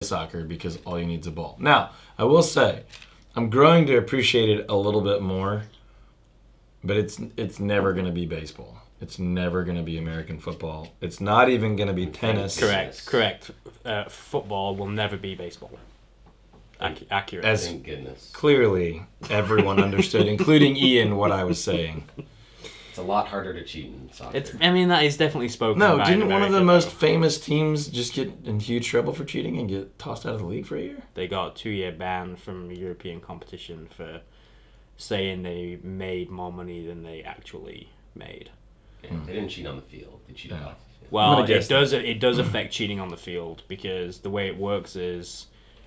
soccer because all you need is a ball. Now, I will say, I'm growing to appreciate it a little bit more, but it's never going to be baseball. It's never going to be American football. It's not even going to be tennis. Correct. Football will never be baseball. Accurate. As Thank goodness. clearly everyone understood, including Ian, what I was saying. It's a lot harder to cheat in soccer. That is definitely spoken No, about didn't in one of the America, most though. famous teams just get in huge trouble for cheating and get tossed out of the league for a year? They got a 2-year ban from European competition for saying they made more money than they actually made. Yeah, they didn't cheat on the field. They cheated off the field. Well, guess it does affect cheating on the field because the way it works is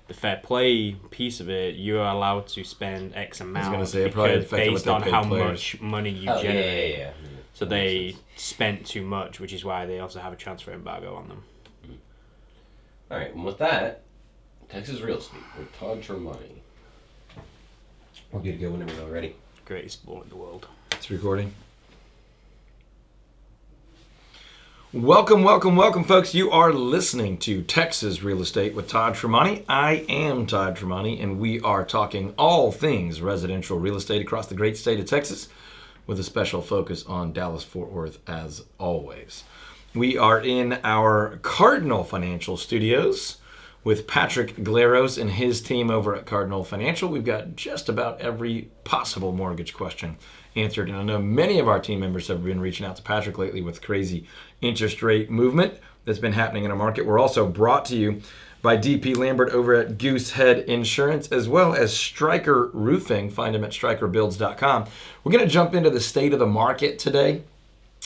the fair play piece of it. You are allowed to spend X amount gonna say it probably because affected what based they on paid how players. much money you Oh, generate. yeah. So That they makes sense. spent too much, which is why they also have a transfer embargo on them. All right, and with that, Texas Real Estate with Todd Tramonte. We're good to go whenever you're ready. Greatest sport in the world. It's recording. Welcome, folks. You are listening to Texas Real Estate with Todd Tramonte. I am Todd Tramonte, and we are talking all things residential real estate across the great state of Texas, with a special focus on Dallas-Fort Worth, as always. We are in our Cardinal Financial Studios with Patrick Glaros and his team over at Cardinal Financial. We've got just about every possible mortgage question answered, and I know many of our team members have been reaching out to Patrick lately with crazy interest rate movement that's been happening in our market. We're also brought to you by DP Lambert over at Goosehead Insurance, as well as Stryker Roofing. Find them at strykerbuilds.com. We're going to jump into the state of the market today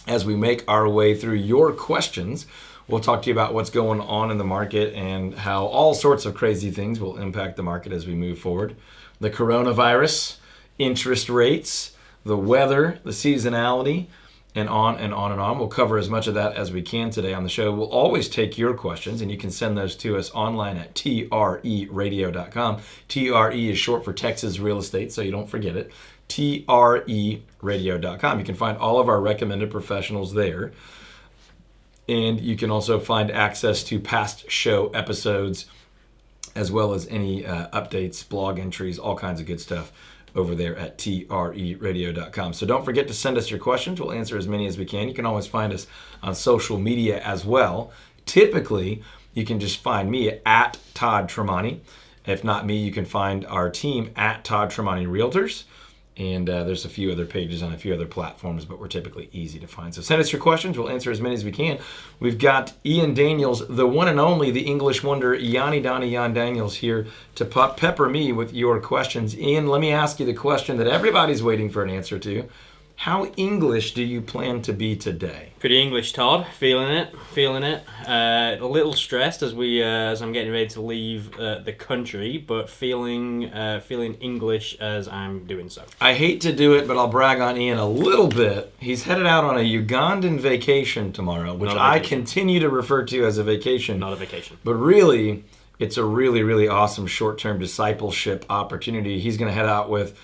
as we make our way through your questions. We'll talk to you about what's going on in the market and how all sorts of crazy things will impact the market as we move forward. The coronavirus, interest rates, the weather, the seasonality, and on and on and on. We'll cover as much of that as we can today on the show. We'll always take your questions, and you can send those to us online at treradio.com. TRE is short for Texas Real Estate, so you don't forget it. treradio.com. You can find all of our recommended professionals there. And you can also find access to past show episodes, as well as any updates, blog entries, all kinds of good stuff over there at treradio.com. So don't forget to send us your questions. We'll answer as many as we can. You can always find us on social media as well. Typically, you can just find me at Todd Tramonte. If not me, you can find our team at Todd Tramonte Realtors. And there's a few other pages on a few other platforms, but we're typically easy to find. So send us your questions. We'll answer as many as we can. We've got Ian Daniels, the one and only, the English wonder, Yanni Daniels, here to pepper me with your questions. Ian, let me ask you the question that everybody's waiting for an answer to. How English do you plan to be today? Pretty English, Todd. Feeling it. A little stressed as I'm getting ready to leave the country, but feeling English as I'm doing so. I hate to do it, but I'll brag on Ian a little bit. He's headed out on a Ugandan vacation tomorrow, which I continue to refer to as a vacation. Not a vacation. But really, it's a really, really awesome short-term discipleship opportunity. He's going to head out with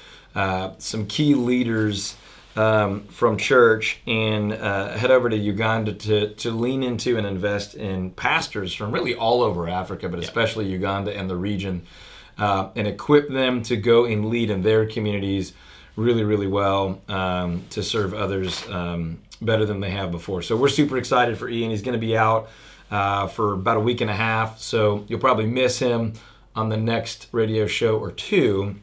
some key leaders from church and head over to Uganda to lean into and invest in pastors from really all over Africa, but especially Uganda and the region, and equip them to go and lead in their communities really, really well, to serve others better than they have before. So we're super excited for Ian. He's going to be out for about a week and a half, so you'll probably miss him on the next radio show or two.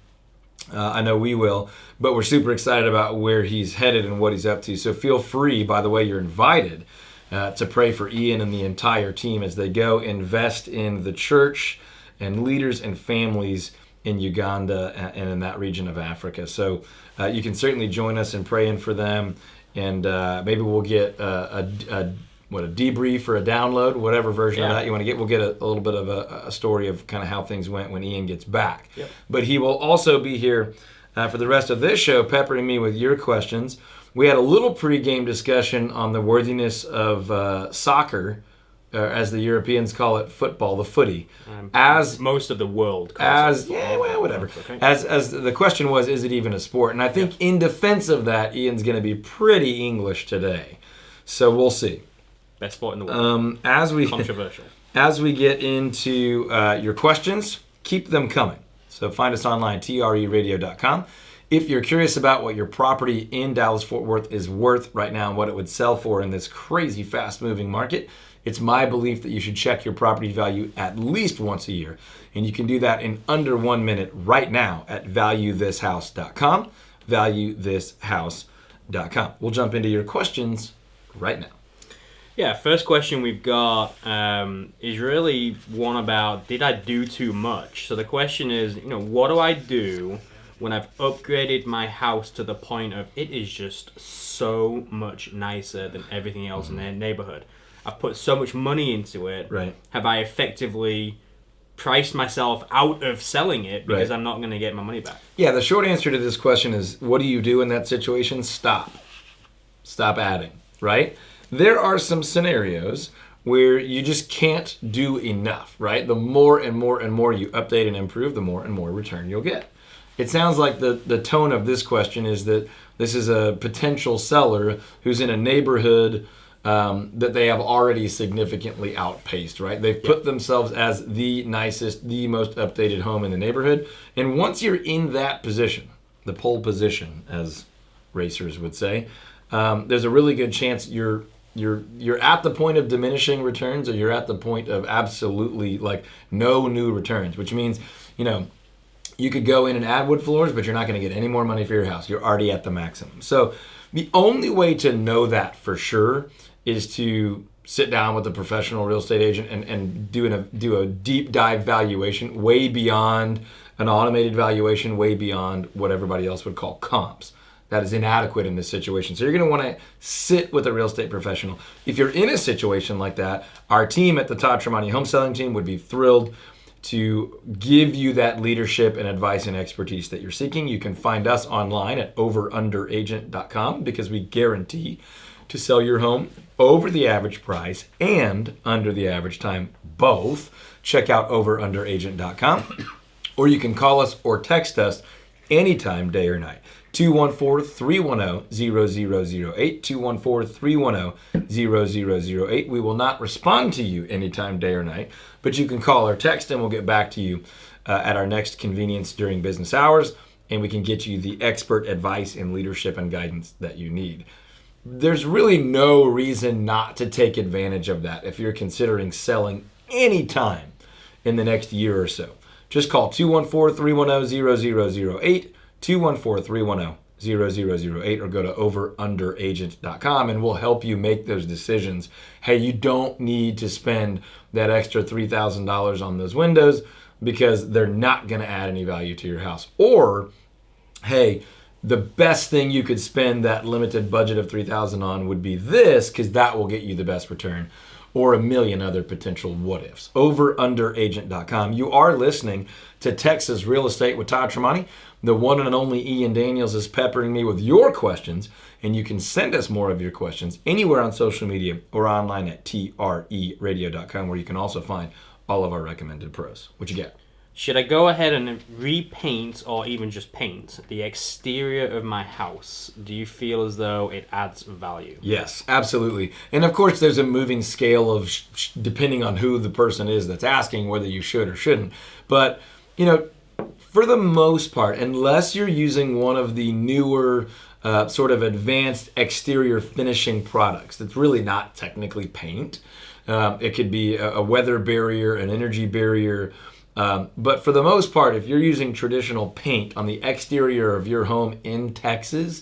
I know we will, but we're super excited about where he's headed and what he's up to. So feel free, by the way, you're invited to pray for Ian and the entire team as they go invest in the church and leaders and families in Uganda and in that region of Africa. So you can certainly join us in praying for them, and maybe we'll get a debrief or a download, whatever version of that you want to get. We'll get a little bit of a story of kind of how things went when Ian gets back. Yep. But he will also be here for the rest of this show, peppering me with your questions. We had a little pregame discussion on the worthiness of soccer, as the Europeans call it, football, the footy. As most of the world calls it. Whatever. Okay. As the question was, is it even a sport? And I think in defense of that, Ian's going to be pretty English today. So we'll see. Best sport in the world. As we Controversial. as we get into your questions, keep them coming. So find us online, treradio.com. If you're curious about what your property in Dallas-Fort Worth is worth right now and what it would sell for in this crazy fast-moving market, it's my belief that you should check your property value at least once a year. And you can do that in under 1 minute right now at valuethishouse.com, valuethishouse.com. We'll jump into your questions right now. Yeah, first question we've got is really one about, did I do too much? So the question is, what do I do when I've upgraded my house to the point of it is just so much nicer than everything else in the neighborhood? I've put so much money into it. Right. Have I effectively priced myself out of selling it because I'm not going to get my money back? Yeah, the short answer to this question is, what do you do in that situation? Stop adding, right? There are some scenarios where you just can't do enough, right? The more and more and more you update and improve, the more and more return you'll get. It sounds like the tone of this question is that this is a potential seller who's in a neighborhood that they have already significantly outpaced, right? They've put themselves as the nicest, the most updated home in the neighborhood. And once you're in that position, the pole position, as racers would say, there's a really good chance you're at the point of diminishing returns, or you're at the point of absolutely like no new returns, which means, you could go in and add wood floors, but you're not going to get any more money for your house. You're already at the maximum. So the only way to know that for sure is to sit down with a professional real estate agent and do a deep dive valuation way beyond an automated valuation, way beyond what everybody else would call comps. That is inadequate in this situation. So you're going to want to sit with a real estate professional. If you're in a situation like that, our team at the Todd Tramonte Home Selling Team would be thrilled to give you that leadership and advice and expertise that you're seeking. You can find us online at overunderagent.com because we guarantee to sell your home over the average price and under the average time, both. Check out overunderagent.com, or you can call us or text us anytime, day or night. 214-310-0008, 214-310-0008. We will not respond to you anytime, day or night, but you can call or text and we'll get back to you at our next convenience during business hours, and we can get you the expert advice and leadership and guidance that you need. There's really no reason not to take advantage of that if you're considering selling anytime in the next year or so. Just call 214-310-0008, 214-310-0008, or go to overunderagent.com and we'll help you make those decisions. Hey, you don't need to spend that extra $3,000 on those windows because they're not going to add any value to your house. Or, hey, the best thing you could spend that limited budget of $3,000 on would be this, because that will get you the best return. Or a million other potential what-ifs. Overunderagent.com. You are listening to Texas Real Estate with Todd Tramonte. The one and only Ian Daniels is peppering me with your questions, and you can send us more of your questions anywhere on social media or online at treradio.com, where you can also find all of our recommended pros. What you got? Should I go ahead and repaint or even just paint the exterior of my house? Do you feel as though it adds value? Yes, absolutely. And of course, there's a moving scale of depending on who the person is that's asking whether you should or shouldn't. But, for the most part, unless you're using one of the newer sort of advanced exterior finishing products that's really not technically paint. It could be a weather barrier, an energy barrier. But for the most part, if you're using traditional paint on the exterior of your home in Texas,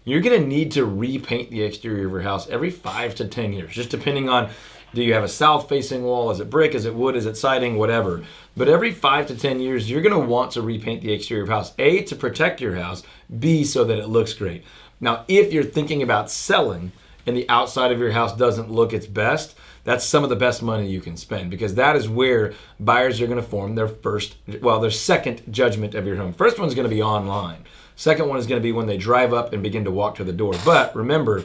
you're going to need to repaint the exterior of your house every 5 to 10 years, just depending on, do you have a south-facing wall? Is it brick? Is it wood? Is it siding? Whatever. But every 5 to 10 years, you're going to want to repaint the exterior of your house. A, to protect your house. B, so that it looks great. Now, if you're thinking about selling and the outside of your house doesn't look its best, that's some of the best money you can spend, because that is where buyers are going to form their second judgment of your home. First one's going to be online. Second one is going to be when they drive up and begin to walk to the door. But remember,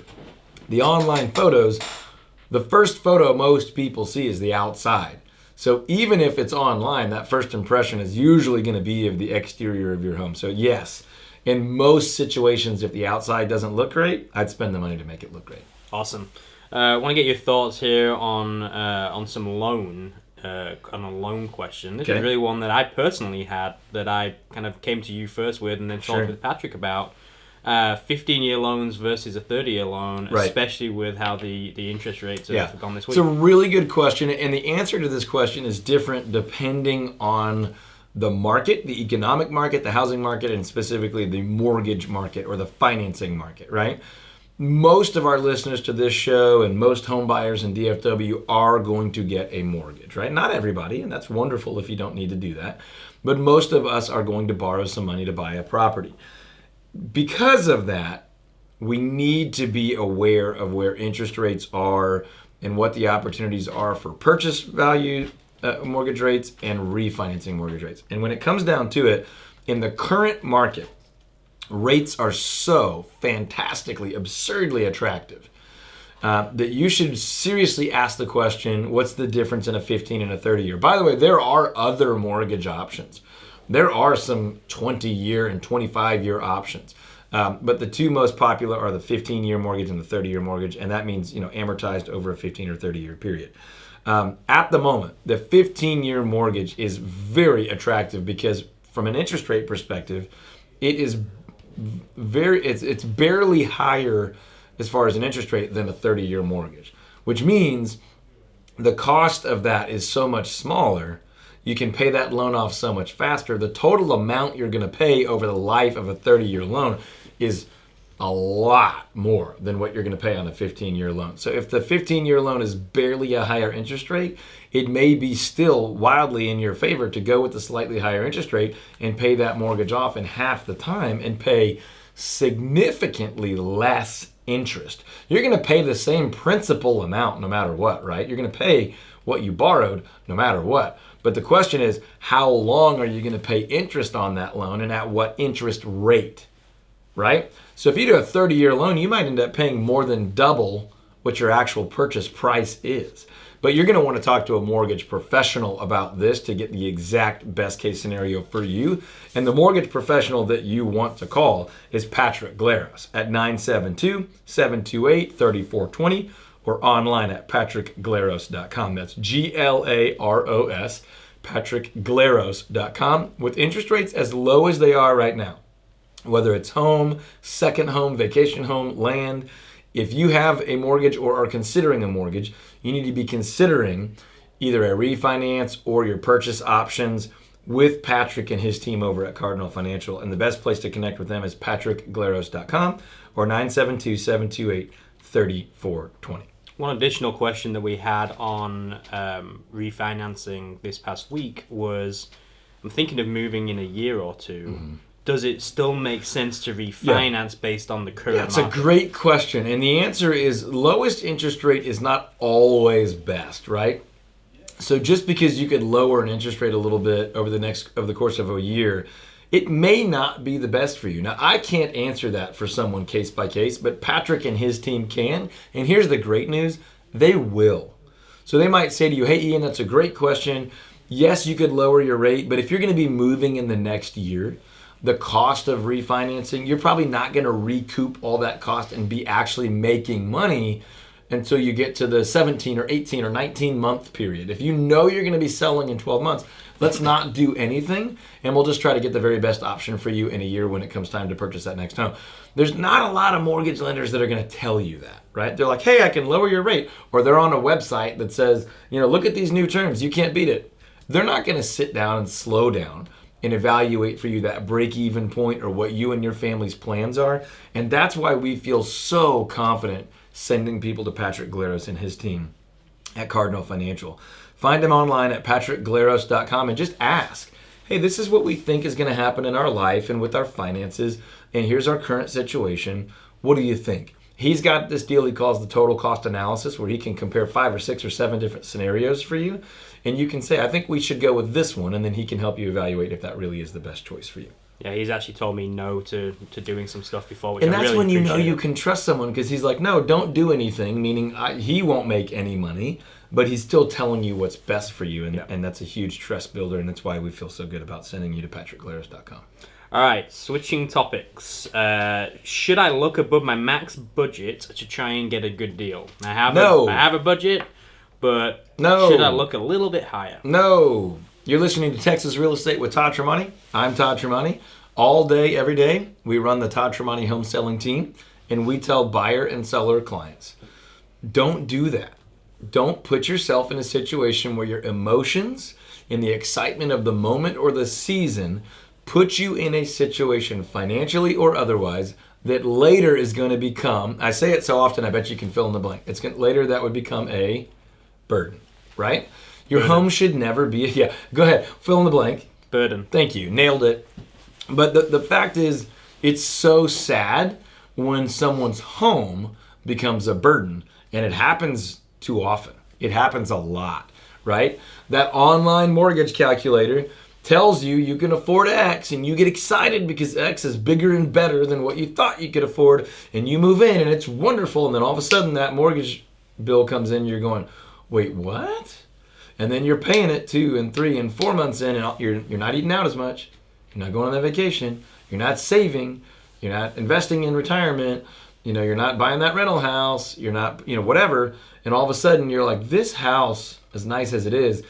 the online photos, the first photo most people see is the outside. So even if it's online, that first impression is usually going to be of the exterior of your home. So yes, in most situations, if the outside doesn't look great, I'd spend the money to make it look great. Awesome. I want to get your thoughts here on some loan on a loan question. This Okay. is really one that I personally had, that I kind of came to you first with and then talked Sure. with Patrick about. 15-year loans versus a 30-year loan, Right. especially with how the interest rates have gone this week. It's a really good question, and the answer to this question is different depending on the market, the economic market, the housing market, and specifically the mortgage market or the financing market, right? Most of our listeners to this show and most home buyers in DFW are going to get a mortgage, right? Not everybody, and that's wonderful if you don't need to do that, but most of us are going to borrow some money to buy a property. Because of that, we need to be aware of where interest rates are and what the opportunities are for purchase value mortgage rates and refinancing mortgage rates. And when it comes down to it, in the current market, rates are so fantastically, absurdly attractive that you should seriously ask the question, what's the difference in a 15 and a 30 year? By the way, there are other mortgage options. There are some 20-year and 25-year options. But the two most popular are the 15-year mortgage and the 30-year mortgage, and that means amortized over a 15 or 30-year period. At the moment, the 15-year mortgage is very attractive because from an interest rate perspective, it is it's barely higher as far as an interest rate than a 30-year mortgage, which means the cost of that is so much smaller. You can pay that loan off so much faster. The total amount you're going to pay over the life of a 30-year loan is a lot more than what you're going to pay on a 15-year loan. So if the 15-year loan is barely a higher interest rate, it may be still wildly in your favor to go with the slightly higher interest rate and pay that mortgage off in half the time and pay significantly less interest. You're going to pay the same principal amount no matter what, right? You're going to pay what you borrowed no matter what. But the question is, how long are you going to pay interest on that loan and at what interest rate, right? So if you do a 30-year loan, you might end up paying more than double what your actual purchase price is. But you're going to want to talk to a mortgage professional about this to get the exact best case scenario for you. And the mortgage professional that you want to call is Patrick Glaros at 972-728-3420 or online at patrickglaros.com. That's Glaros, patrickglaros.com. With interest rates as low as they are right now, whether it's home, second home, vacation home, land, if you have a mortgage or are considering a mortgage, you need to be considering either a refinance or your purchase options with Patrick and his team over at Cardinal Financial. And the best place to connect with them is patrickglaros.com or 972-728-3420. One additional question that we had on refinancing this past week was, I'm thinking of moving in a year or two. Mm-hmm. Does it still make sense to refinance based on the current market? It's a great question. And the answer is lowest interest rate is not always best, right? So just because you could lower an interest rate a little bit over the course of a year, it may not be the best for you. Now, I can't answer that for someone case by case, but Patrick and his team can. And here's the great news. They will. So they might say to you, hey, Ian, that's a great question. Yes, you could lower your rate, but if you're going to be moving in the next year, the cost of refinancing, you're probably not going to recoup all that cost and be actually making money until you get to the 17 or 18 or 19 month period. If you know you're going to be selling in 12 months, let's not do anything, and we'll just try to get the very best option for you in a year when it comes time to purchase that next home. There's not a lot of mortgage lenders that are going to tell you that, right? They're like, hey, I can lower your rate. Or they're on a website that says, look at these new terms. You can't beat it. They're not going to sit down and slow down and evaluate for you that break-even point or what you and your family's plans are. And that's why we feel so confident sending people to Patrick Glaros and his team at Cardinal Financial. Find them online at patrickglaros.com and just ask, hey, this is what we think is going to happen in our life and with our finances, and here's our current situation. What do you think? He's got this deal he calls the total cost analysis, where he can compare 5 or 6 or 7 different scenarios for you. And you can say, I think we should go with this one, and then he can help you evaluate if that really is the best choice for you. Yeah, he's actually told me no to doing some stuff before, which and I that's really when you know appreciate. You can trust someone, because he's like, no, don't do anything, meaning he won't make any money, but he's still telling you what's best for you, and that's a huge trust builder, and that's why we feel so good about sending you to patrickglaros.com. All right, switching topics. Should I look above my max budget to try and get a good deal? I have a budget, but No. should I look a little bit higher? No. You're listening to Texas Real Estate with Todd Tramonte. I'm Todd Tramonte. All day, every day, we run the Todd Tramonte home selling team, and we tell buyer and seller clients, don't do that. Don't put yourself in a situation where your emotions and the excitement of the moment or the season put you in a situation, financially or otherwise, that later is going to become, I say it so often, I bet you can fill in the blank. Later that would become a burden, right? Your home should never be, yeah, go ahead, fill in the blank. Burden. Thank you, nailed it. But the fact is, it's so sad when someone's home becomes a burden, and it happens too often. It happens a lot, right? That online mortgage calculator tells you you can afford X, and you get excited because X is bigger and better than what you thought you could afford, and you move in, and it's wonderful, and then all of a sudden that mortgage bill comes in, you're going, wait, what? And then you're paying it 2 and 3 and 4 months in, and you're not eating out as much, you're not going on that vacation, you're not saving, you're not investing in retirement, you're not buying that rental house, you're not, whatever, and all of a sudden you're like, this house, as nice as it is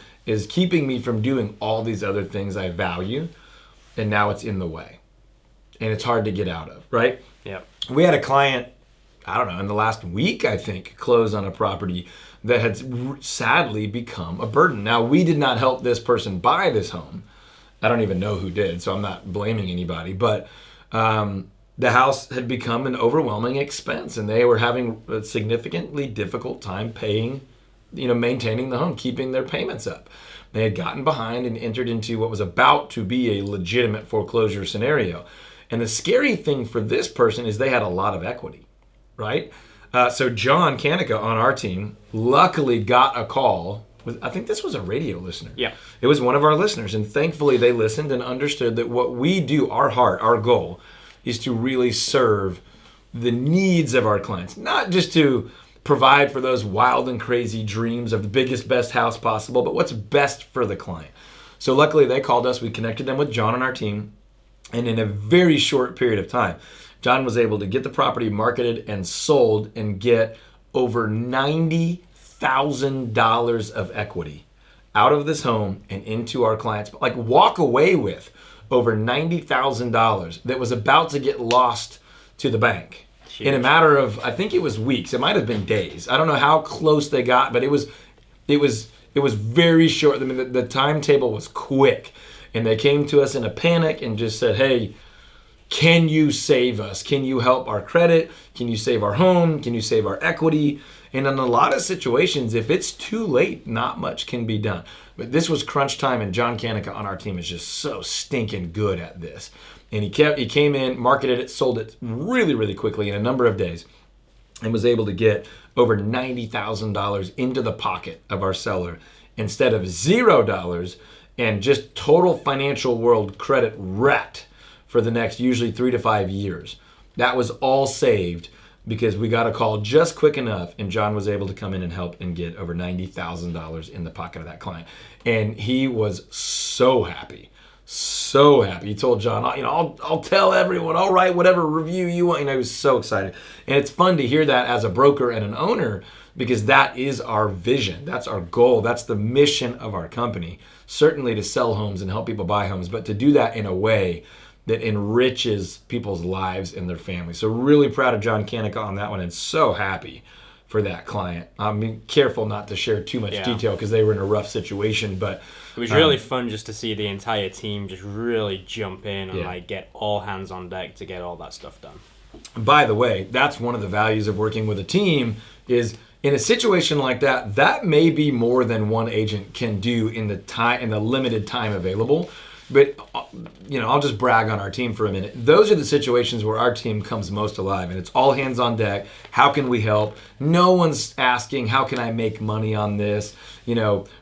keeping me from doing all these other things I value, and now it's in the way. And it's hard to get out of, right? Yeah. We had a client, I don't know, in the last week, I think, close on a property that had sadly become a burden. Now, we did not help this person buy this home. I don't even know who did, so I'm not blaming anybody, but the house had become an overwhelming expense, and they were having a significantly difficult time paying, maintaining the home, keeping their payments up. They had gotten behind and entered into what was about to be a legitimate foreclosure scenario. And the scary thing for this person is they had a lot of equity, right? So John Kanika on our team luckily got a call. I think this was a radio listener. Yeah. It was one of our listeners, and thankfully they listened and understood that what we do, our goal, is to really serve the needs of our clients, not just to provide for those wild and crazy dreams of the biggest, best house possible, but what's best for the client. So luckily they called us, we connected them with John on our team, and in a very short period of time, John was able to get the property marketed and sold and get over $90,000 of equity out of this home and into our clients, like walk away with over $90,000 that was about to get lost to the bank. Huge. In a matter of, I think it was weeks. It might have been days. I don't know how close they got, but it was very short. I mean, the timetable was quick, and they came to us in a panic and just said, "Hey, can you save us? Can you help our credit? Can you save our home? Can you save our equity?" And in a lot of situations, if it's too late, not much can be done. But this was crunch time, and John Kanika on our team is just so stinking good at this. And he came in, marketed it, sold it really, really quickly in a number of days, and was able to get over $90,000 into the pocket of our seller instead of $0 and just total financial world credit wrecked for the next usually 3 to 5 years. That was all saved because we got a call just quick enough, and John was able to come in and help and get over $90,000 in the pocket of that client. And he was so happy. So happy. He told John, I'll tell everyone, I'll write whatever review you want. He was so excited. And it's fun to hear that as a broker and an owner, because that is our vision. That's our goal. That's the mission of our company. Certainly to sell homes and help people buy homes, but to do that in a way that enriches people's lives and their families. So really proud of John Kanika on that one, and so happy for that client. I'm careful not to share too much detail because they were in a rough situation, but it was really fun just to see the entire team just really jump in and get all hands on deck to get all that stuff done. By the way, that's one of the values of working with a team is in a situation like that, that may be more than one agent can do in the limited time available. But, I'll just brag on our team for a minute. Those are the situations where our team comes most alive, and it's all hands on deck. How can we help? No one's asking, how can I make money on this?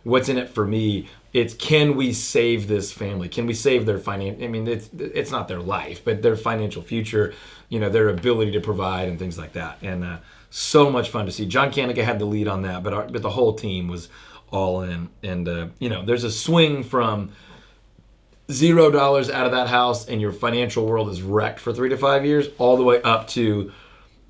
What's in it for me? It's, can we save this family? Can we save their it's not their life, but their financial future, their ability to provide and things like that. And so much fun to see. John Kanika had the lead on that, but the whole team was all in. And, there's a swing from $0 out of that house and your financial world is wrecked for 3 to 5 years, all the way up to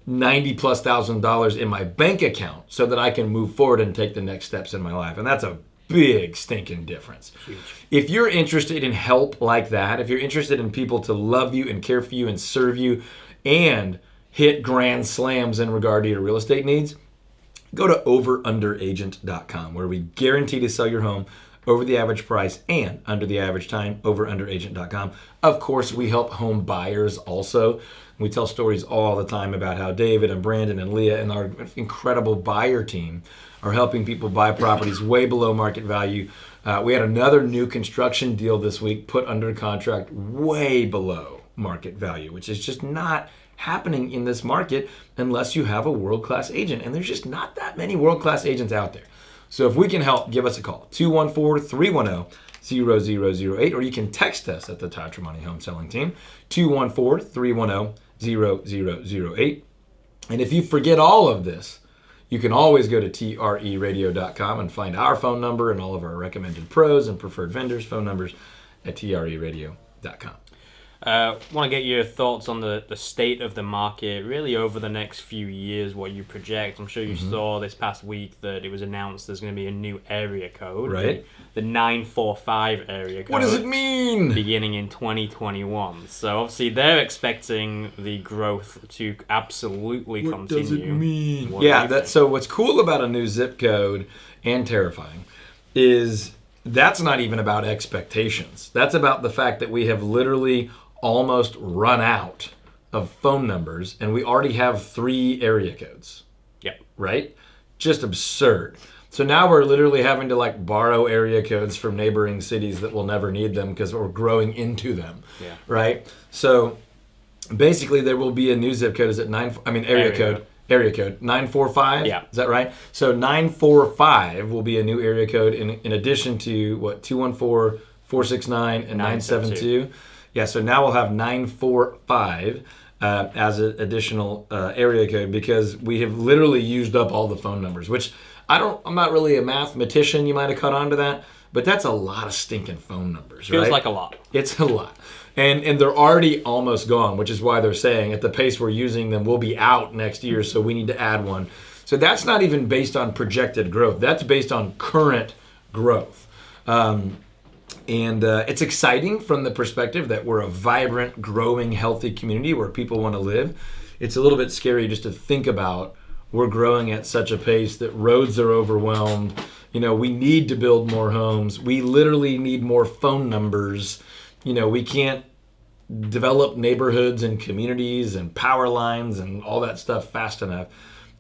$90,000+ in my bank account so that I can move forward and take the next steps in my life. And that's a big stinking difference. Huge. If you're interested in help like that, if you're interested in people to love you and care for you and serve you and hit grand slams in regard to your real estate needs, go to overunderagent.com, where we guarantee to sell your home over the average price and under the average time. Overunderagent.com. Of course, we help home buyers also. We tell stories all the time about how David and Brandon and Leah and our incredible buyer team are helping people buy properties way below market value. We had another new construction deal this week put under contract way below market value, which is just not happening in this market unless you have a world-class agent. And there's just not that many world-class agents out there. So if we can help, give us a call, 214-310-0008, or you can text us at the Todd Tramonte Home Selling Team, 214-310-0008. And if you forget all of this, you can always go to treradio.com and find our phone number and all of our recommended pros and preferred vendors' phone numbers at treradio.com. Want to get your thoughts on the state of the market, really over the next few years, what you project. I'm sure you saw this past week that it was announced there's going to be a new area code, right? The 945 area code. What does it mean? Beginning in 2021. So obviously they're expecting the growth to absolutely continue. What does it mean? What Yeah, do you think? so what's cool about a new zip code and terrifying is that's not even about expectations. That's about the fact that we have literally almost run out of phone numbers and we already have 3 area codes. Yep. Right? Just absurd. So now we're literally having to like borrow area codes from neighboring cities that will never need them because we're growing into them. Yeah. Right? So basically there will be a new zip code. Is it area code 945? Yeah. Is that right? So 945 will be a new area code in addition to what 214, 469 and 972. Yeah, so now we'll have 945 as an additional area code because we have literally used up all the phone numbers, which I'm not really a mathematician. You might have caught on to that, but that's a lot of stinking phone numbers, Feels right? like a lot. It's a lot. And they're already almost gone, which is why they're saying at the pace we're using them, we'll be out next year, so we need to add one. So that's not even based on projected growth. That's based on current growth. And it's exciting from the perspective that we're a vibrant, growing, healthy community where people want to live. It's a little bit scary just to think about we're growing at such a pace that roads are overwhelmed. We need to build more homes. We literally need more phone numbers. We can't develop neighborhoods and communities and power lines and all that stuff fast enough.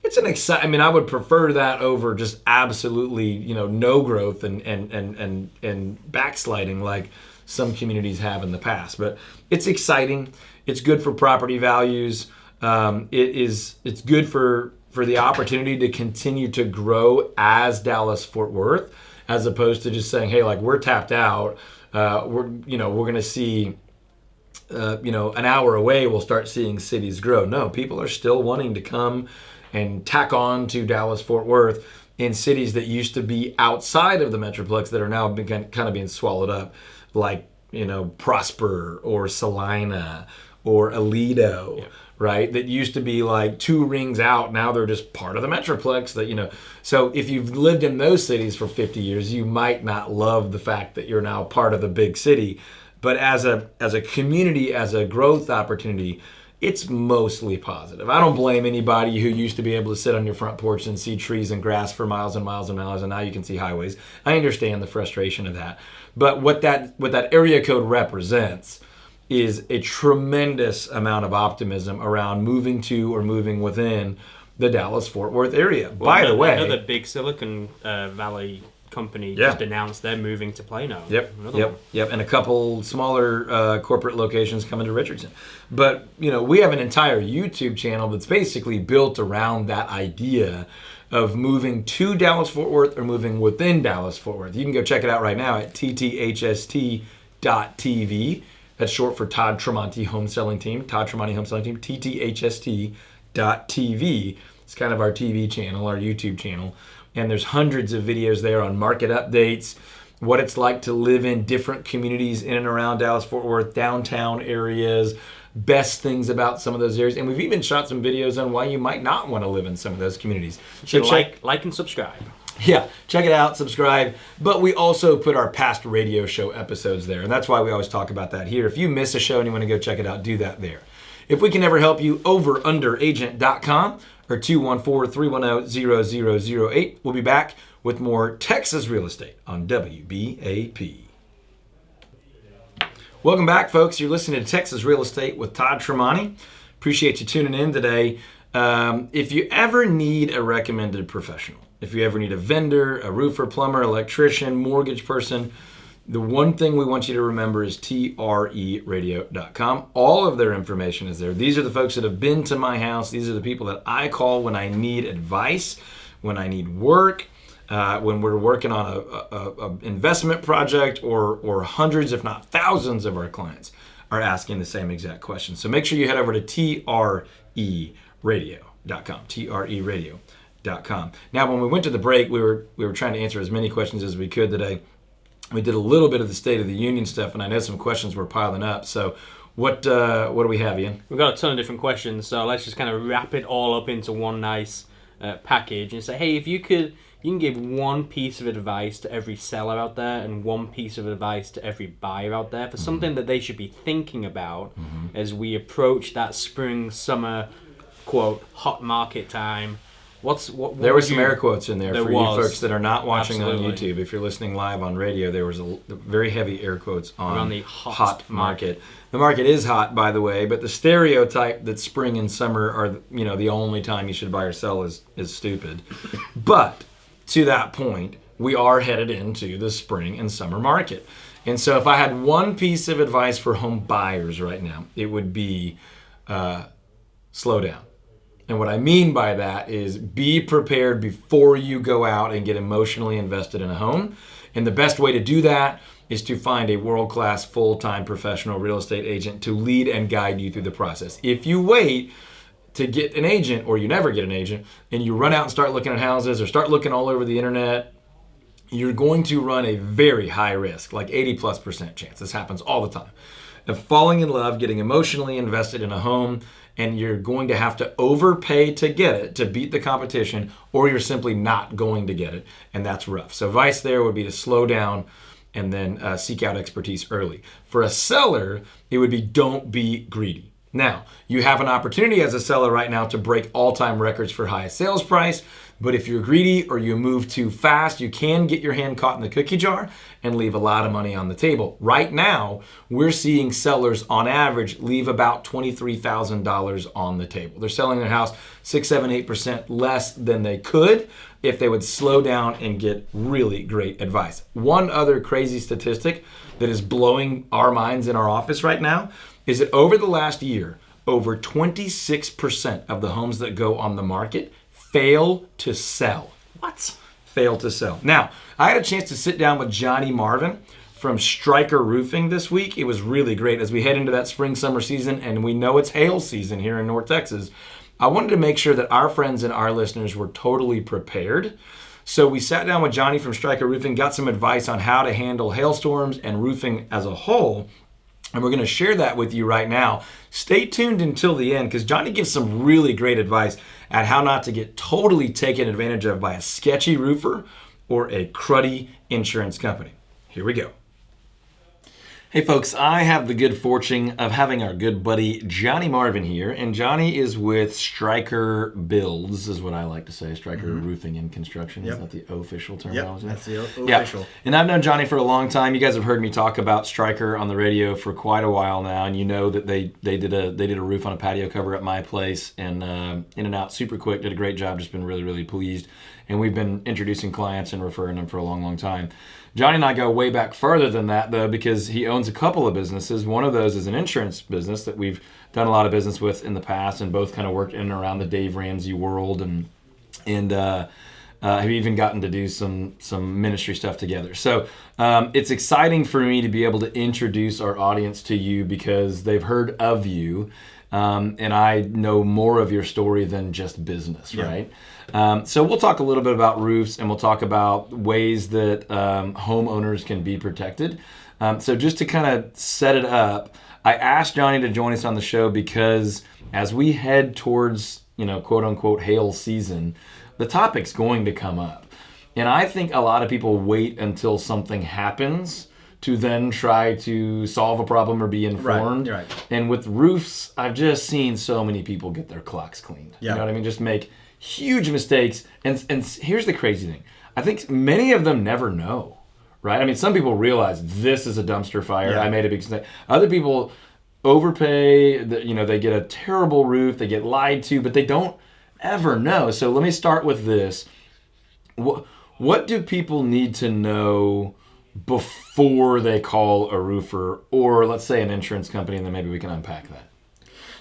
It's an exciting. I would prefer that over just absolutely, no growth and backsliding like some communities have in the past. But it's exciting. It's good for property values. It's good for the opportunity to continue to grow as Dallas-Fort Worth, as opposed to just saying, hey, like we're tapped out. We're going to see. An hour away, we'll start seeing cities grow. No, people are still wanting to come and tack on to Dallas-Fort Worth in cities that used to be outside of the Metroplex that are now kind of being swallowed up, like, Prosper or Salina or Aledo, right? That used to be like 2 rings out. Now they're just part of the Metroplex that, So if you've lived in those cities for 50 years, you might not love the fact that you're now part of the big city. But as a community, as a growth opportunity, it's mostly positive. I don't blame anybody who used to be able to sit on your front porch and see trees and grass for miles and miles and miles, and now you can see highways. I understand the frustration of that. But what that area code represents is a tremendous amount of optimism around moving to or moving within the Dallas-Fort Worth area. Well, by the way, another big Silicon Valley company just announced they're moving to Plano. Yep. And a couple smaller corporate locations coming to Richardson. But, we have an entire YouTube channel that's basically built around that idea of moving to Dallas-Fort Worth or moving within Dallas-Fort Worth. You can go check it out right now at tthst.tv. That's short for Todd Tramonte Home Selling Team. Todd Tramonte Home Selling Team, tthst.tv. It's kind of our TV channel, our YouTube channel. And there's hundreds of videos there on market updates, what it's like to live in different communities in and around Dallas-Fort Worth, downtown areas, best things about some of those areas. And we've even shot some videos on why you might not want to live in some of those communities. So like and subscribe. Yeah, check it out, subscribe. But we also put our past radio show episodes there, and that's why we always talk about that here. If you miss a show and you want to go check it out, do that there. If we can ever help you, overunderagent.com or 214-310-0008. We'll be back with more Texas Real Estate on WBAP. Welcome back, folks. You're listening to Texas Real Estate with Todd Tramonte. Appreciate you tuning in today. If you ever need a recommended professional, if you ever need a vendor, a roofer, plumber, electrician, mortgage person, the one thing we want you to remember is treradio.com. All of their information is there. These are the folks that have been to my house. These are the people that I call when I need advice, when I need work, when we're working on a investment project, or hundreds, if not thousands of our clients are asking the same exact question. So make sure you head over to treradio.com, treradio.com. Now, when we went to the break, we were trying to answer as many questions as we could today. We did a little bit of the State of the Union stuff, and I know some questions were piling up. So what do we have, Ian? We've got a ton of different questions, so let's just kind of wrap it all up into one nice package and say, hey, if you can give one piece of advice to every seller out there and one piece of advice to every buyer out there for something that they should be thinking about as we approach that spring, summer, quote, hot market time. There were some air quotes in there for you folks that are not watching Absolutely. on YouTube. If you're listening live on radio, there was a very heavy air quotes on the hot market. The market is hot, by the way, but the stereotype that spring and summer are the only time you should buy or sell is stupid. But to that point, we are headed into the spring and summer market. And so if I had one piece of advice for home buyers right now, it would be slow down. And what I mean by that is be prepared before you go out and get emotionally invested in a home. And the best way to do that is to find a world-class, full-time professional real estate agent to lead and guide you through the process. If you wait to get an agent, or you never get an agent, and you run out and start looking at houses or start looking all over the internet, you're going to run a very high risk, like 80+% chance. This happens all the time. Of falling in love, getting emotionally invested in a home, and you're going to have to overpay to get it, to beat the competition, or you're simply not going to get it, and that's rough. So advice there would be to slow down and then seek out expertise early. For a seller, it would be don't be greedy. Now, you have an opportunity as a seller right now to break all-time records for highest sales price, but if you're greedy or you move too fast, you can get your hand caught in the cookie jar and leave a lot of money on the table. Right now, we're seeing sellers on average leave about $23,000 on the table. They're selling their house 6, 7, 8% less than they could if they would slow down and get really great advice. One other crazy statistic that is blowing our minds in our office right now is that over the last year, over 26% of the homes that go on the market fail to sell. What? Fail to sell. Now, I had a chance to sit down with Johnny Marvin from Stryker Roofing this week. It was really great as we head into that spring-summer season, and we know it's hail season here in North Texas. I wanted to make sure that our friends and our listeners were totally prepared. So we sat down with Johnny from Stryker Roofing, got some advice on how to handle hailstorms and roofing as a whole. And we're going to share that with you right now. Stay tuned until the end because Johnny gives some really great advice at how not to get totally taken advantage of by a sketchy roofer or a cruddy insurance company. Here we go. Hey folks, I have the good fortune of having our good buddy Johnny Marvin here, and Johnny is with Stryker Builds, is what I like to say, Stryker Roofing and Construction. Yep. Is that the official terminology? Yep, that's the official. Yeah. And I've known Johnny for a long time. You guys have heard me talk about Stryker on the radio for quite a while now, and you know that they did a roof on a patio cover at my place, and in and out super quick, did a great job, just been really, really pleased. And we've been introducing clients and referring them for a long, long time. Johnny and I go way back further than that, though, because he owns a couple of businesses. One of those is an insurance business that we've done a lot of business with in the past, and both kind of worked in and around the Dave Ramsey world, and have even gotten to do some ministry stuff together. So it's exciting for me to be able to introduce our audience to you because they've heard of you. and I know more of your story than just business, right? So we'll talk a little bit about roofs, and we'll talk about ways that homeowners can be protected. So just to kind of set it up, I asked Johnny to join us on the show because as we head towards, quote unquote, hail season, the topic's going to come up. And I think a lot of people wait until something happens to then try to solve a problem or be informed. Right. And with roofs, I've just seen so many people get their clocks cleaned. Yeah. You know what I mean? Just make huge mistakes. And here's the crazy thing. I think many of them never know, right? I mean, some people realize this is a dumpster fire. Yeah. I made a big mistake. Other people overpay. They get a terrible roof. They get lied to, but they don't ever know. So let me start with this. What do people need to know before they call a roofer or, let's say, an insurance company, and then maybe we can unpack that?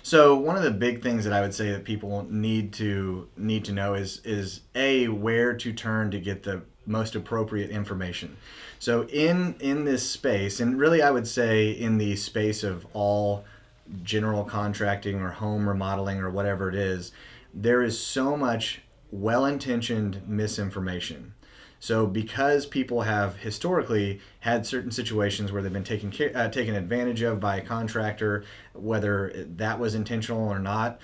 So one of the big things that I would say that people need to know is where to turn to get the most appropriate information. So in this space, and really I would say in the space of all general contracting or home remodeling or whatever it is, there is so much well-intentioned misinformation. So because people have historically had certain situations where they've been taken advantage of by a contractor, whether that was intentional or not,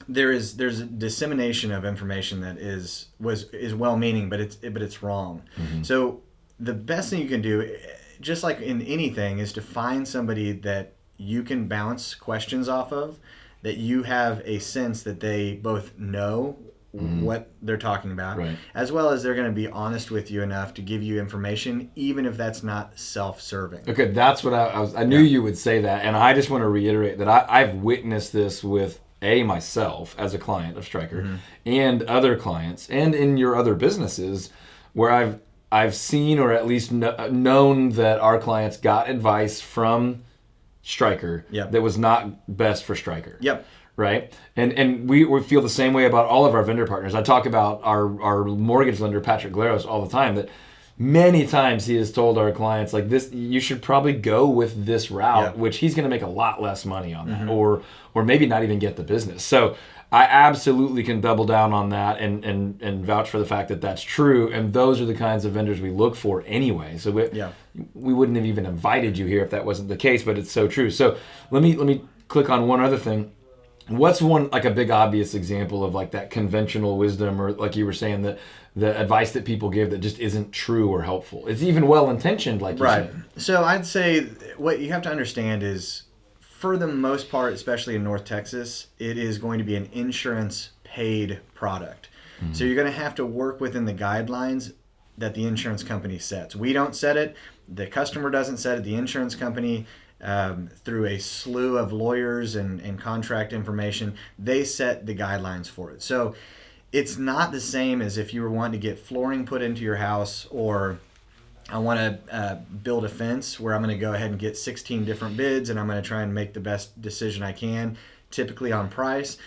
there's a dissemination of information that is well-meaning, but it's wrong. Mm-hmm. So the best thing you can do, just like in anything, is to find somebody that you can bounce questions off of, that you have a sense that they both know what they're talking about, right, as well as they're going to be honest with you enough to give you information, even if that's not self-serving. Okay, that's what I knew you would say that, and I just want to reiterate that I've witnessed this with myself as a client of Stryker and other clients, and in your other businesses, where I've seen or at least known that our clients got advice from Stryker that was not best for Stryker. Yep. Right? And we feel the same way about all of our vendor partners. I talk about our mortgage lender, Patrick Glaros, all the time, that many times he has told our clients, like, this, you should probably go with this route, which he's going to make a lot less money on that, or maybe not even get the business. So I absolutely can double down on that and vouch for the fact that that's true. And those are the kinds of vendors we look for anyway. So we wouldn't have even invited you here if that wasn't the case, but it's so true. So let me click on one other thing. What's one, like, a big obvious example of, like, that conventional wisdom, or like you were saying, the advice that people give that just isn't true or helpful? It's even well-intentioned, like you said. So I'd say what you have to understand is, for the most part, especially in North Texas, it is going to be an insurance-paid product. Mm-hmm. So you're going to have to work within the guidelines that the insurance company sets. We don't set it. The customer doesn't set it. The insurance company, through a slew of lawyers and contract information, they set the guidelines for it. So it's not the same as if you were wanting to get flooring put into your house, or I want to build a fence where I'm going to go ahead and get 16 different bids and I'm going to try and make the best decision I can, typically on price.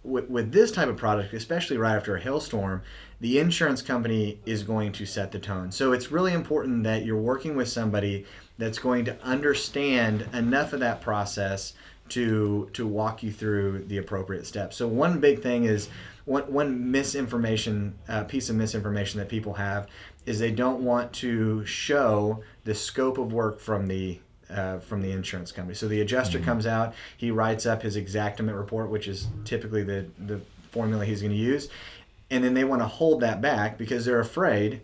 With this type of product, especially right after a hailstorm, the insurance company is going to set the tone. So it's really important that you're working with somebody that's going to understand enough of that process to walk you through the appropriate steps. So one big thing is, one misinformation, piece of misinformation that people have, is they don't want to show the scope of work from the insurance company. So the adjuster comes out, he writes up his exactament report, which is typically the formula he's going to use, and then they want to hold that back because they're afraid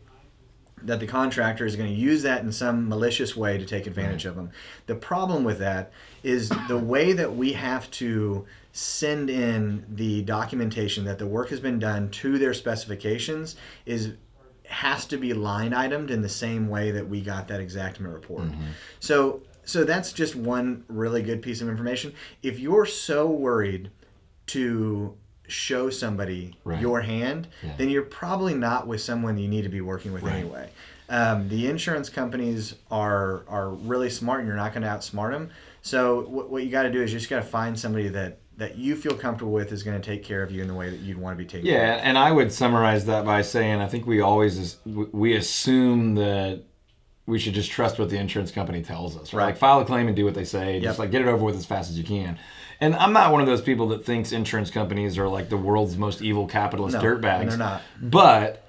that the contractor is going to use that in some malicious way to take advantage of them. The problem with that is the way that we have to send in the documentation that the work has been done to their specifications has to be line itemed in the same way that we got that exactament report. So that's just one really good piece of information. If you're so worried to show somebody your hand, then you're probably not with someone you need to be working with anyway. The insurance companies are really smart, and you're not going to outsmart them. So what you got to do is you just got to find somebody that you feel comfortable with is going to take care of you in the way that you'd want to be taken care of. And I would summarize that by saying, I think we assume that we should just trust what the insurance company tells us, right? Right. Like file a claim and do what they say. Yep. Just like get it over with as fast as you can. And I'm not one of those people that thinks insurance companies are like the world's most evil capitalist No, dirtbags. and they're not. But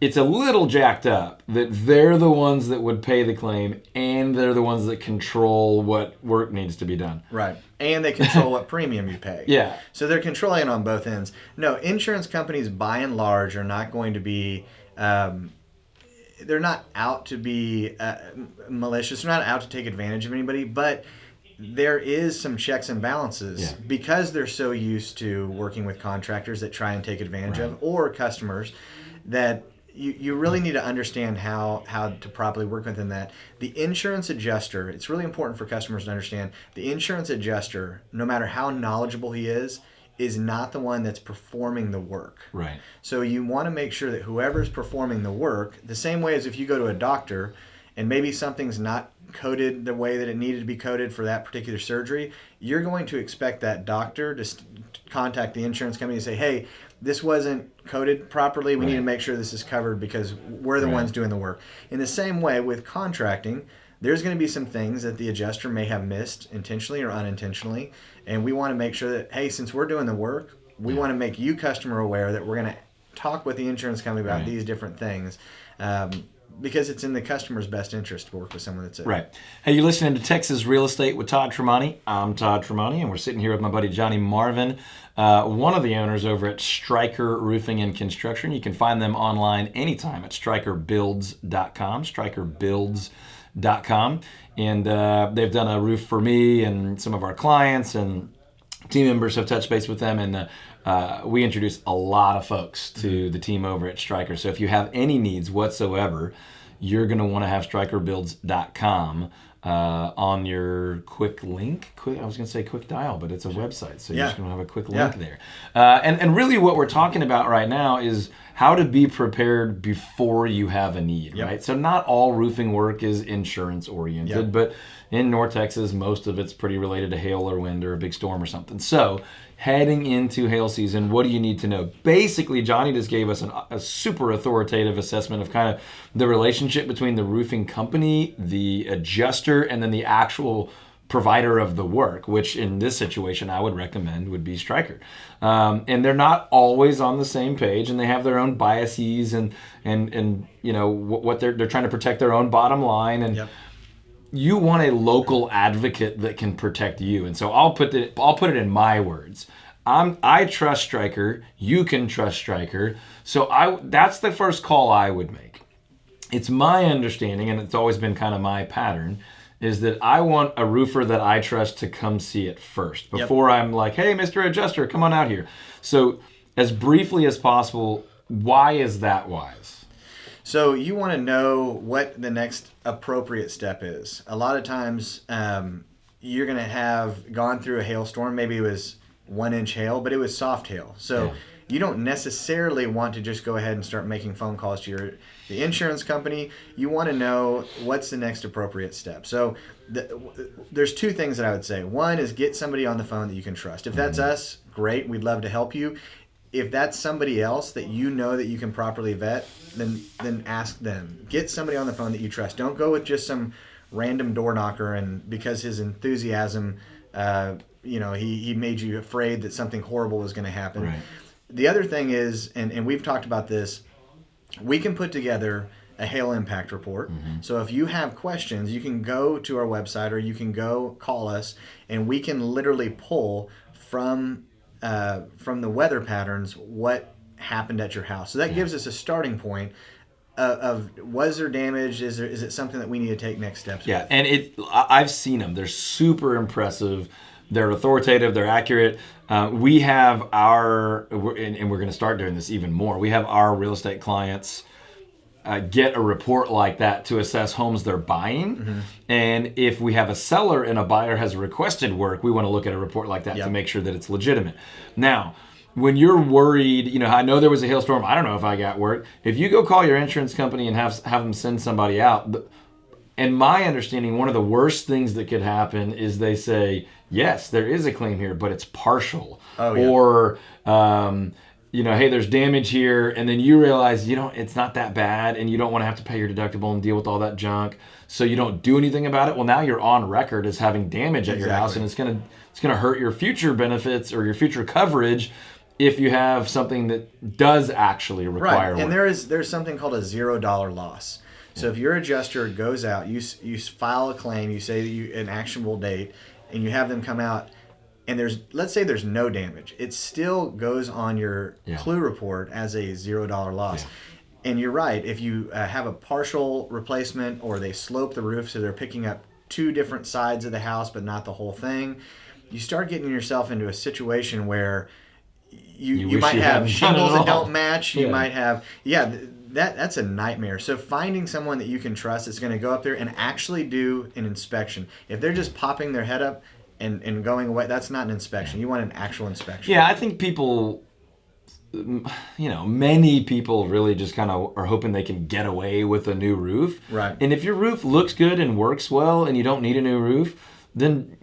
it's a little jacked up that they're the ones that would pay the claim and they're the ones that control what work needs to be done. Right. And they control what premium you pay. Yeah. So they're controlling it on both ends. No, insurance companies by and large are not going to be, they're not out to be malicious. They're not out to take advantage of anybody, but there is some checks and balances because they're so used to working with contractors that try and take advantage of, or customers that you really need to understand how to properly work within that. The insurance adjuster, it's really important for customers to understand, the insurance adjuster, no matter how knowledgeable he is not the one that's performing the work. Right. So you want to make sure that whoever's performing the work, the same way as if you go to a doctor and maybe something's not coded the way that it needed to be coded for that particular surgery, you're going to expect that doctor to contact the insurance company and say, hey, this wasn't coded properly. We need to make sure this is covered because we're the ones doing the work. In the same way with contracting, there's going to be some things that the adjuster may have missed intentionally or unintentionally. And we want to make sure that, hey, since we're doing the work, we want to make you customer aware that we're going to talk with the insurance company about these different things. Because it's in the customer's best interest to work with someone that's Right. Hey, you're listening to Texas Real Estate with Todd Tramonte. I'm Todd Tramonte, and we're sitting here with my buddy Johnny Marvin, one of the owners over at Stryker Roofing and Construction. You can find them online anytime at strikerbuilds.com, strikerbuilds.com. And they've done a roof for me and some of our clients, and team members have touched base with them, and we introduce a lot of folks to the team over at Stryker. So if you have any needs whatsoever, you're going to want to have strikerbuilds.com on your quick link. I was going to say quick dial, but it's a website, so you're just going to have a quick link there. And really what we're talking about right now is how to be prepared before you have a need, right? So not all roofing work is insurance oriented, but in North Texas, most of it's pretty related to hail or wind or a big storm or something. So heading into hail season, what do you need to know? Basically, Johnny just gave us a super authoritative assessment of kind of the relationship between the roofing company, the adjuster, and then the actual provider of the work, which in this situation I would recommend would be Stryker. And they're not always on the same page, and they have their own biases and you know what they're trying to protect their own bottom line, and you want a local advocate that can protect you. And so I'll put it in my words. I trust Stryker. You can trust Stryker. So that's the first call I would make. It's my understanding, and it's always been kind of my pattern, is that I want a roofer that I trust to come see it first before I'm like, hey, Mr. Adjuster, come on out here. So as briefly as possible, why is that wise? So you want to know what the next appropriate step is. A lot of times you're going to have gone through a hailstorm. Maybe it was 1-inch hail, but it was soft hail. So you don't necessarily want to just go ahead and start making phone calls to the insurance company. You want to know what's the next appropriate step. So there's two things that I would say. One is get somebody on the phone that you can trust. If that's us, great. We'd love to help you. If that's somebody else that you know that you can properly vet, then ask them. Get somebody on the phone that you trust. Don't go with just some random door knocker, and because his enthusiasm, he made you afraid that something horrible was going to happen. Right. The other thing is, and we've talked about this, we can put together a hail impact report. So if you have questions, you can go to our website or you can go call us, and we can literally pull from the weather patterns what happened at your house. So that gives us a starting point of was there damage? Is it something that we need to take next steps with? And I've seen them. They're super impressive. They're authoritative. They're accurate. We have and we're going to start doing this even more. We have our real estate clients get a report like that to assess homes they're buying. And if we have a seller and a buyer has requested work, we want to look at a report like that to make sure that it's legitimate. Now, when you're worried, I know there was a hailstorm. I don't know if I got work. If you go call your insurance company and have them send somebody out, in my understanding, one of the worst things that could happen is they say, yes, there is a claim here, but it's partial. Or, hey, there's damage here, and then you realize it's not that bad, and you don't want to have to pay your deductible and deal with all that junk, so you don't do anything about it. Well, now you're on record as having damage at your house, and it's gonna hurt your future benefits or your future coverage if you have something that does actually require right. And work. there's something called a $0 loss. So if your adjuster goes out, you file a claim, you say an actionable date, and you have them come out, and let's say there's no damage, it still goes on your clue report as a $0 loss. Yeah. And you're right, if you have a partial replacement or they slope the roof so they're picking up 2 different sides of the house but not the whole thing, you start getting yourself into a situation where you might have shingles that don't match. You might have that's a nightmare. So finding someone that you can trust that's going to go up there and actually do an inspection. If they're just popping their head up and going away, that's not an inspection. You want an actual inspection. Yeah, I think people, many people really just kind of are hoping they can get away with a new roof. Right. And if your roof looks good and works well and you don't need a new roof, then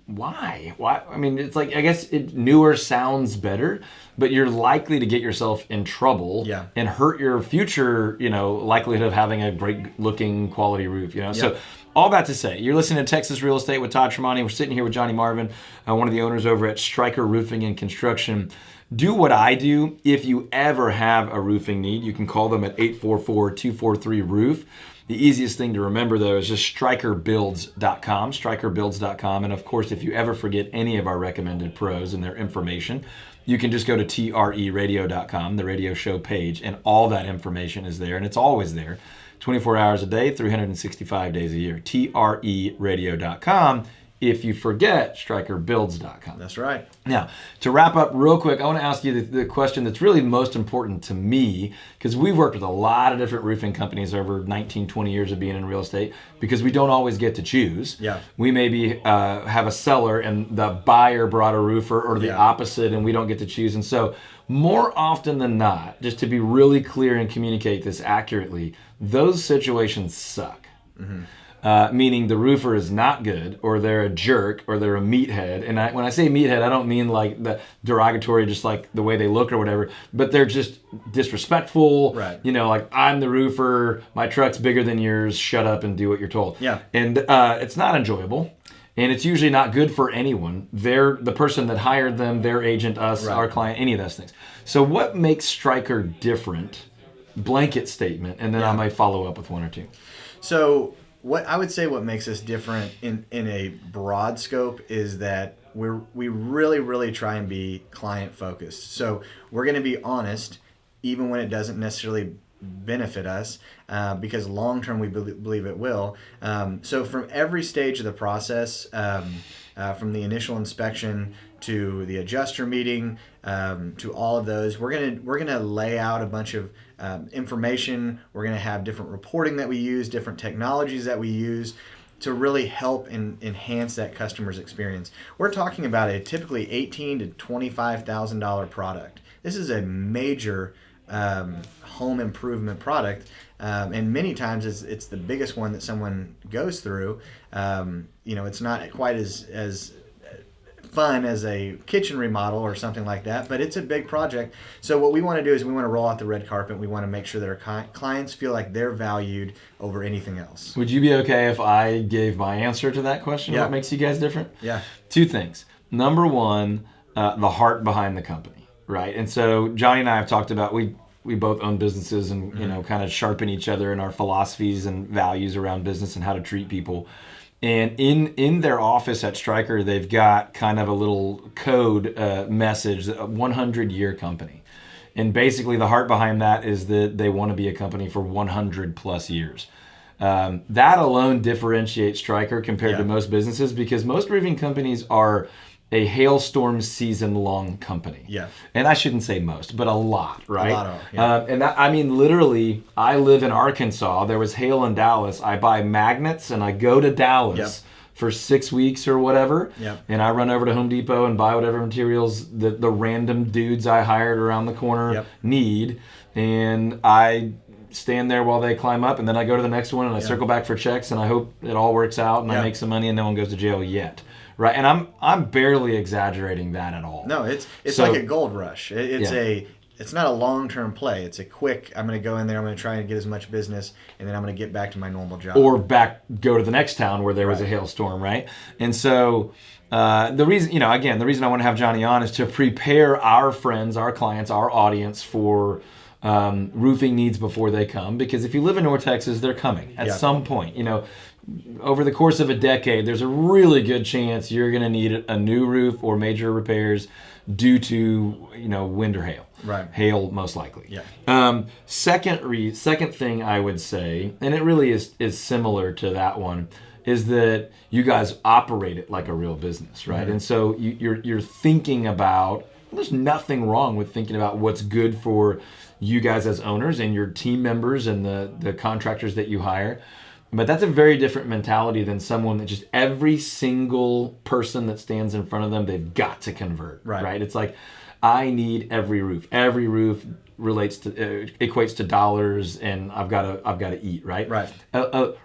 why? I mean, it's like, I guess newer sounds better, but you're likely to get yourself in trouble and hurt your future, likelihood of having a great looking quality roof, So all that to say, you're listening to Texas Real Estate with Todd Tramonte. We're sitting here with Johnny Marvin, one of the owners over at Stryker Roofing and Construction. Do what I do. If you ever have a roofing need, you can call them at 844-243-ROOF. The easiest thing to remember, though, is just strykerbuilds.com, strykerbuilds.com. And, of course, if you ever forget any of our recommended pros and their information, you can just go to treradio.com, the radio show page, and all that information is there, and it's always there, 24 hours a day, 365 days a year, treradio.com. If you forget, strykerbuilds.com. That's right. Now, to wrap up real quick, I want to ask you the question that's really most important to me, because we've worked with a lot of different roofing companies over 19, 20 years of being in real estate, because we don't always get to choose. Yeah. We maybe have a seller and the buyer brought a roofer, or the opposite, and we don't get to choose. And so more often than not, just to be really clear and communicate this accurately, those situations suck. Mm-hmm. Meaning the roofer is not good, or they're a jerk, or they're a meathead. And when I say meathead, I don't mean like the derogatory, just like the way they look or whatever, but they're just disrespectful. Right. Like, I'm the roofer, my truck's bigger than yours, shut up and do what you're told. Yeah. And it's not enjoyable. And it's usually not good for anyone. They're the person that hired them, their agent, us, our client, any of those things. So what makes Stryker different? Blanket statement, and then I might follow up with one or two. So what I would say what makes us different in a broad scope is that we really, really try and be client focused. So we're going to be honest, even when it doesn't necessarily benefit us, because long term we believe it will. So from every stage of the process, from the initial inspection to the adjuster meeting, to all of those, we're gonna lay out a bunch of information. We're gonna have different reporting that we use, different technologies that we use to really help and enhance that customer's experience. We're talking about a typically $18,000 to $25,000 product. This is a major home improvement product, and many times it's the biggest one that someone goes through. It's not quite as fun as a kitchen remodel or something like that, but it's a big project. So what we want to do is we want to roll out the red carpet. We want to make sure that our clients feel like they're valued over anything else. Would you be okay if I gave my answer to that question? Yeah. What makes you guys different? Yeah. Two things. Number one, the heart behind the company, right? And so Johnny and I have talked about, we both own businesses and kind of sharpen each other in our philosophies and values around business and how to treat people. And in their office at Stryker, they've got kind of a little code message, a 100-year company. And basically the heart behind that is that they want to be a company for 100 plus years. That alone differentiates Stryker compared to most businesses, because most roofing companies are a hailstorm season long company. Yeah. And I shouldn't say most, but a lot, right? A lot of, yeah. And that, I mean, literally, I live in Arkansas. There was hail in Dallas. I buy magnets and I go to Dallas for 6 weeks or whatever. Yep. And I run over to Home Depot and buy whatever materials the random dudes I hired around the corner need. And I stand there while they climb up, and then I go to the next one and I circle back for checks, and I hope it all works out and I make some money and no one goes to jail yet. right? And I'm barely exaggerating that at all. No, it's So- like a gold rush. It's not a long-term play. It's a quick, I'm going to go in there, I'm going to try and get as much business, and then I'm going to get back to my normal job. Or go to the next town where there was a hailstorm, right? And so the reason I want to have Johnny on is to prepare our friends, our clients, our audience for roofing needs before they come. Because if you live in North Texas, they're coming at some point. Over the course of a decade, there's a really good chance you're going to need a new roof or major repairs due to wind or hail. Right. Hail most likely. Yeah. Second thing I would say, and it really is similar to that one, is that you guys operate it like a real business, right? Mm-hmm. And so you're thinking about. There's nothing wrong with thinking about what's good for you guys as owners and your team members and the contractors that you hire. But that's a very different mentality than someone that just every single person that stands in front of them, they've got to convert, right? It's like, I need every roof. Every roof equates to dollars, and I've got to eat, right? Right.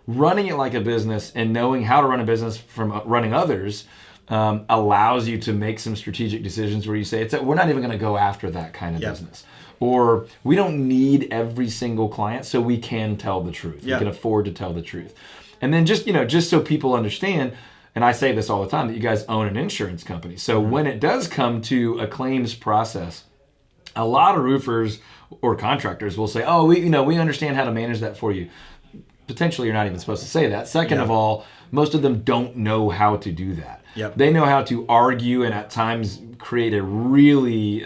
Running it like a business and knowing how to run a business from running others allows you to make some strategic decisions where you say, we're not even going to go after that kind of business. Or we don't need every single client, so we can tell the truth. We can afford to tell the truth. And then just so people understand, and I say this all the time, that you guys own an insurance company. So when it does come to a claims process, a lot of roofers or contractors will say, "Oh, we understand how to manage that for you." Potentially, you're not even supposed to say that. Second of all, most of them don't know how to do that. Yep. They know how to argue and at times create a really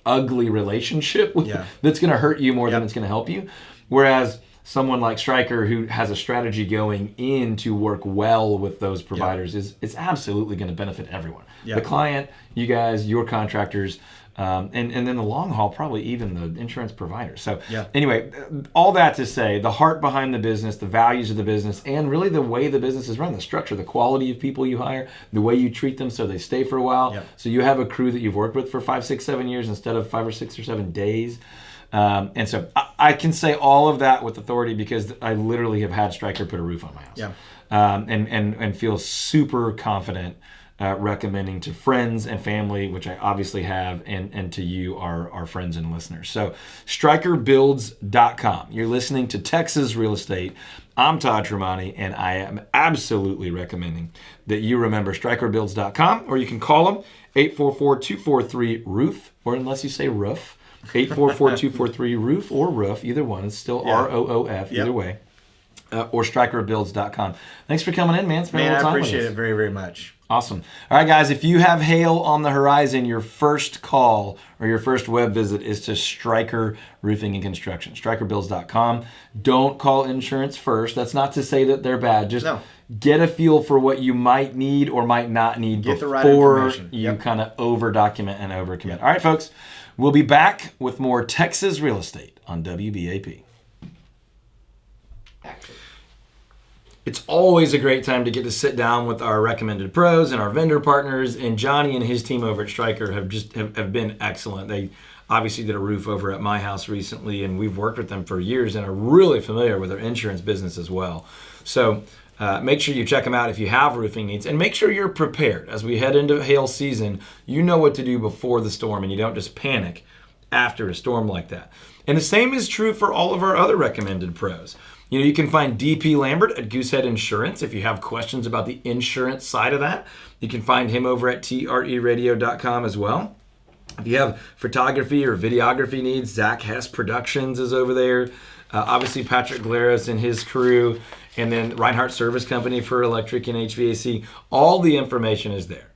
ugly relationship that's going to hurt you more than it's going to help you. Whereas someone like Stryker, who has a strategy going in to work well with those providers, is absolutely going to benefit everyone. The client, you guys, your contractors, and then the long haul, probably even the insurance provider. So anyway, all that to say, the heart behind the business, the values of the business, and really the way the business is run, the structure, the quality of people you hire, the way you treat them so they stay for a while. So you have a crew that you've worked with for 5, 6, 7 years instead of 5 or 6 or 7 days. And so I can say all of that with authority because I literally have had Stryker put a roof on my house. And feel super confident recommending to friends and family, which I obviously have, and to you, our friends and listeners. So StrykerBuilds.com. You're listening to Texas Real Estate. I'm Todd Tramonte, and I am absolutely recommending that you remember StrykerBuilds.com, or you can call them 844-243-ROOF, or unless you say roof, 844-243-ROOF or roof, either one. It's still ROOF, either way. Or StrykerBuilds.com. Thanks for coming in, man. Spending a little time with us. I appreciate it very, very much. Awesome. All right, guys, if you have hail on the horizon, your first call or your first web visit is to Stryker Roofing and Construction, StrykerBuilds.com. Don't call insurance first. That's not to say that they're bad. Just get a feel for what you might need or might not need before you kind of over-document and over-commit. All right, folks, we'll be back with more Texas Real Estate on WBAP. It's always a great time to get to sit down with our recommended pros and our vendor partners, and Johnny and his team over at Stryker have been excellent. They obviously did a roof over at my house recently, and we've worked with them for years and are really familiar with their insurance business as well. So make sure you check them out if you have roofing needs, and make sure you're prepared. As we head into hail season, you know what to do before the storm, and you don't just panic after a storm like that. And the same is true for all of our other recommended pros. You can find DP Lambert at Goosehead Insurance if you have questions about the insurance side of that. You can find him over at treradio.com as well. If you have photography or videography needs, Zach Hess Productions is over there. Obviously, Patrick Galeras and his crew, and then Reinhardt Service Company for electric and HVAC. All the information is there.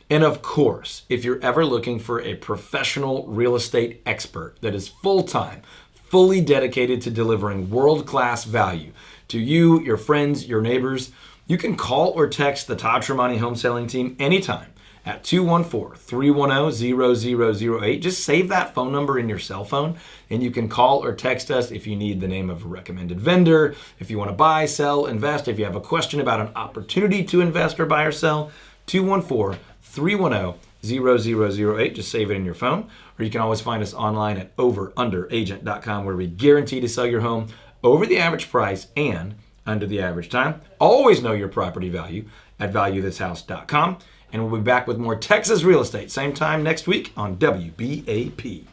And of course, if you're ever looking for a professional real estate expert that is full-time, fully dedicated to delivering world-class value to you, your friends, your neighbors, you can call or text the Todd Tramonte Home Selling Team anytime at 214-310-0008. Just save that phone number in your cell phone, and you can call or text us if you need the name of a recommended vendor, if you want to buy, sell, invest, if you have a question about an opportunity to invest or buy or sell, 214-310-0008. Just save it in your phone. Or you can always find us online at overunderagent.com, where we guarantee to sell your home over the average price and under the average time. Always know your property value at valuethishouse.com. And we'll be back with more Texas real estate, same time next week on WBAP.